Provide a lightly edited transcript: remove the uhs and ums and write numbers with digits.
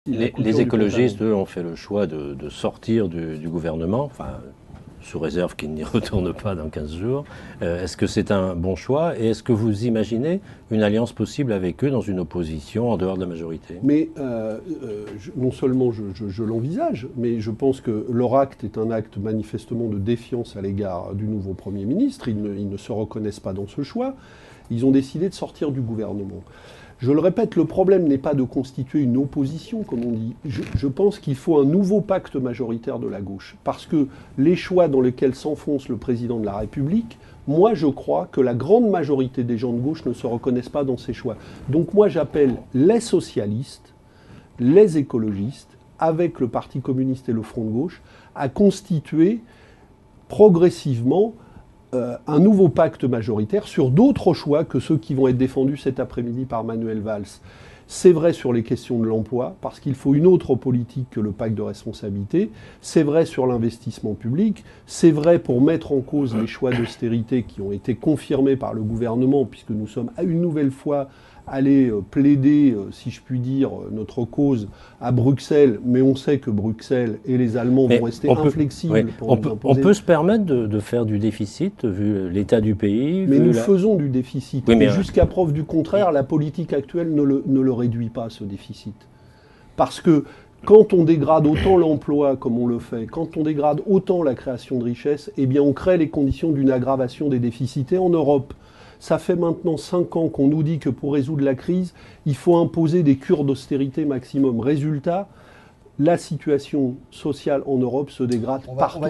Les écologistes, eux, ont fait le choix de sortir du gouvernement, enfin, sous réserve qu'ils n'y retournent pas dans 15 jours. Est-ce que c'est un bon choix et est-ce que vous imaginez une alliance possible avec eux dans une opposition en dehors de la majorité? Mais non seulement je l'envisage, mais je pense que leur acte est un acte manifestement de défiance à l'égard du nouveau Premier ministre. Ils ne se reconnaissent pas dans ce choix. Ils ont décidé de sortir du gouvernement. Je le répète, le problème n'est pas de constituer une opposition, comme on dit. Je pense qu'il faut un nouveau pacte majoritaire de la gauche. Parce que les choix dans lesquels s'enfonce le président de la République, moi je crois que la grande majorité des gens de gauche ne se reconnaissent pas dans ces choix. Donc moi j'appelle les socialistes, les écologistes, avec le Parti communiste et le Front de gauche, à constituer progressivement un nouveau pacte majoritaire sur d'autres choix que ceux qui vont être défendus cet après-midi par Manuel Valls. C'est vrai sur les questions de l'emploi, parce qu'il faut une autre politique que le pacte de responsabilité. C'est vrai sur l'investissement public. C'est vrai pour mettre en cause les choix d'austérité qui ont été confirmés par le gouvernement, puisque nous sommes à une nouvelle fois allés plaider, si je puis dire, notre cause à Bruxelles. Mais on sait que Bruxelles et les Allemands vont rester inflexibles pour nous imposer. On peut se permettre de faire du déficit, vu l'état du pays. Mais nous faisons du déficit. Oui, et jusqu'à preuve du contraire, la politique actuelle ne le réduit pas, ce déficit. Parce que quand on dégrade autant l'emploi comme on le fait, quand on dégrade autant la création de richesses, eh bien on crée les conditions d'une aggravation des déficits. Et en Europe, ça fait maintenant 5 ans qu'on nous dit que pour résoudre la crise, il faut imposer des cures d'austérité maximum. Résultat, la situation sociale en Europe se dégrade partout.